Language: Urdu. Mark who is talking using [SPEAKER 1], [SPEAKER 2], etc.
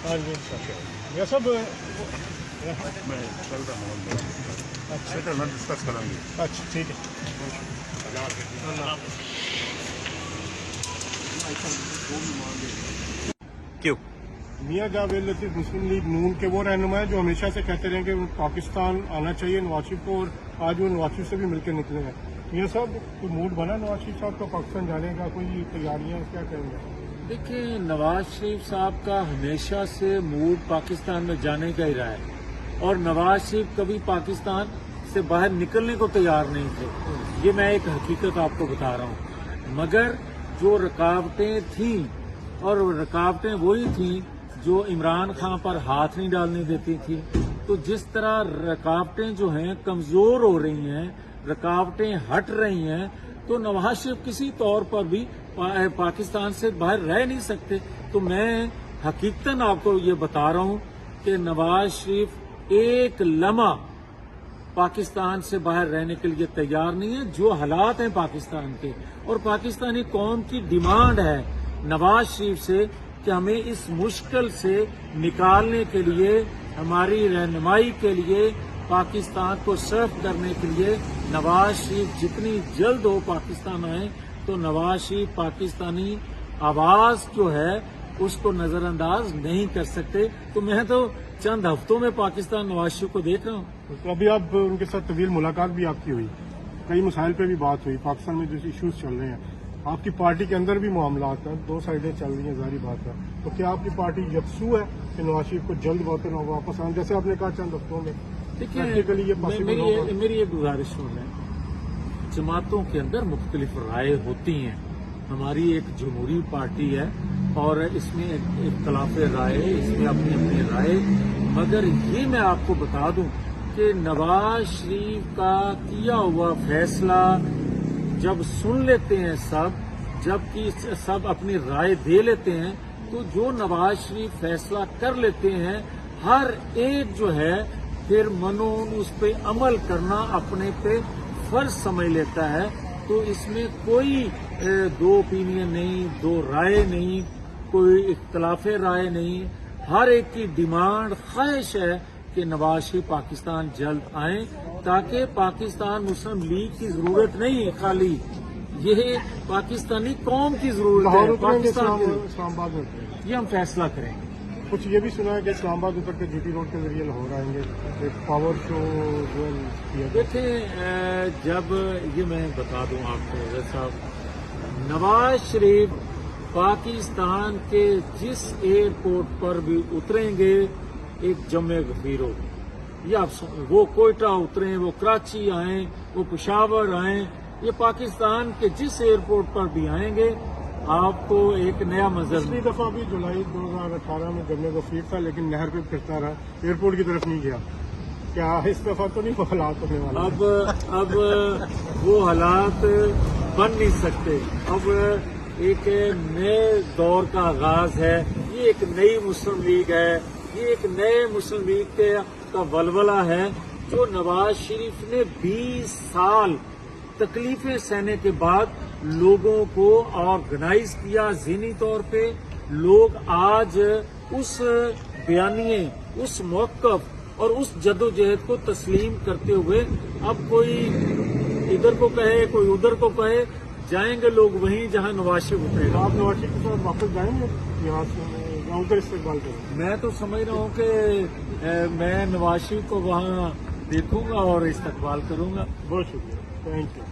[SPEAKER 1] ہاں جی یہ سب
[SPEAKER 2] میں چل رہا ہوں اچھا ڈسکس کریں گے.
[SPEAKER 1] اچھا ٹھیک ہے.
[SPEAKER 2] کیوں
[SPEAKER 1] میاں جاوید لطیف مسلم لیگ نون کے وہ رہنما ہیں جو ہمیشہ سے کہتے رہے کہ پاکستان آنا چاہیے نواز شریف کو، اور آج وہ نواز شریف سے بھی مل کے نکلے ہیں. میاں صاحب کوئی موڈ بنا نواز شریف صاحب کا پاکستان جانے کا، کوئی تیاریاں کیا کہیں گے؟
[SPEAKER 3] دیکھیں، نواز شریف صاحب کا ہمیشہ سے موڈ پاکستان میں جانے کا ہی رہا ہے، اور نواز شریف کبھی پاکستان سے باہر نکلنے کو تیار نہیں تھے. یہ میں ایک حقیقت آپ کو بتا رہا ہوں. مگر جو رکاوٹیں تھیں، اور رکاوٹیں وہی تھیں جو عمران خان پر ہاتھ نہیں ڈالنے دیتی تھی. تو جس طرح رکاوٹیں جو ہیں کمزور ہو رہی ہیں، رکاوٹیں ہٹ رہی ہیں، تو نواز شریف کسی طور پر بھی پاکستان سے باہر رہ نہیں سکتے. تو میں حقیقتاً آپ کو یہ بتا رہا ہوں کہ نواز شریف ایک لمحہ پاکستان سے باہر رہنے کے لیے تیار نہیں ہے. جو حالات ہیں پاکستان کے، اور پاکستانی قوم کی ڈیمانڈ ہے نواز شریف سے کہ ہمیں اس مشکل سے نکالنے کے لیے، ہماری رہنمائی کے لیے، پاکستان کو سرو کرنے کے لیے نواز شریف جتنی جلد ہو پاکستان آئیں. تو نواز شریف پاکستانی آواز جو ہے اس کو نظر انداز نہیں کر سکتے. تو میں تو چند ہفتوں میں پاکستان نواز شریف کو دیکھ رہا ہوں.
[SPEAKER 1] تو ابھی آپ ان کے ساتھ طویل ملاقات بھی آپ کی ہوئی، کئی مسائل پہ بھی بات ہوئی، پاکستان میں جو ایشوز چل رہے ہیں، آپ کی پارٹی کے اندر بھی معاملات ہیں، دو سائڈیں چل رہی ہیں، ظاہری بات ہے. تو کیا آپ کی پارٹی یکسو ہے کہ نواز شریف کو جلد واپس آئیں، جیسے آپ نے کہا چند ہفتوں میں؟ پریکٹیکلی یہ possible ہوگا؟
[SPEAKER 3] میری ایک گزارش ہو رہا ہے، جماعتوں کے اندر مختلف رائے ہوتی ہیں. ہماری ایک جمہوری پارٹی ہے اور اس میں اختلاف رائے، اس میں اپنی اپنی رائے. مگر یہ میں آپ کو بتا دوں کہ نواز شریف کا کیا ہوا فیصلہ جب سن لیتے ہیں جبکہ سب اپنی رائے دے لیتے ہیں، تو جو نواز شریف فیصلہ کر لیتے ہیں، ہر ایک جو ہے پھر منون اس پہ عمل کرنا اپنے پہ فرض سمجھ لیتا ہے. تو اس میں کوئی دو اوپینین نہیں، دو رائے نہیں، کوئی اختلاف رائے نہیں. ہر ایک کی ڈیمانڈ، خواہش ہے کہ نواز شریف پاکستان جلد آئیں، تاکہ پاکستان مسلم لیگ کی ضرورت نہیں، خالی یہ پاکستانی قوم کی ضرورت ہے. پاکستان کی
[SPEAKER 1] اسلام آباد میں
[SPEAKER 3] یہ ہم فیصلہ کریں گے.
[SPEAKER 1] کچھ یہ بھی سنا ہے کہ اسلام آباد اتر کے جی ٹی روڈ کے ذریعے لاہور آئیں گے، ایک پاور شو جو کیا جائے.
[SPEAKER 3] دیکھیں، جب یہ میں بتا دوں آپ کو حضرت صاحب، نواز شریف پاکستان کے جس ایئرپورٹ پر بھی اتریں گے ایک جمع غفیر ہو، یہ آپ وہ کوئٹہ اتریں، وہ کراچی آئیں، وہ پشاور آئیں، یہ پاکستان کے جس ایئرپورٹ پر بھی آئیں گے آپ کو ایک نیا منظر.
[SPEAKER 1] پچھلی دفعہ بھی جولائی 2018 میں جمع غفیر تھا، لیکن نہر پہ پھرتا رہا، ایئرپورٹ کی طرف نہیں گیا. کیا اس دفعہ تو نہیں حالات ہونے والے؟
[SPEAKER 3] اب وہ حالات بن نہیں سکتے. اب ایک نئے دور کا آغاز ہے، یہ ایک نئی مسلم لیگ ہے، یہ ایک نئے مسلم لیگ کا ولولہ ہے جو نواز شریف نے 20 سال تکلیفیں سہنے کے بعد لوگوں کو آرگنائز کیا. ذہنی طور پہ لوگ آج اس بیانیے، اس موقف اور اس جدوجہد کو تسلیم کرتے ہوئے اب کوئی ادھر کو کہے، کوئی ادھر کو کہے، جائیں گے لوگ وہیں جہاں نواز شریف اترے گا.
[SPEAKER 1] آپ نواز شریف کے ساتھ واپس جائیں گے یہاں سے یا ادھر استقبال کریں گے؟
[SPEAKER 3] میں تو سمجھ رہا ہوں کہ میں نواز شریف کو وہاں دیکھوں گا اور استقبال کروں گا.
[SPEAKER 1] بہت شکریہ، تھینک یو.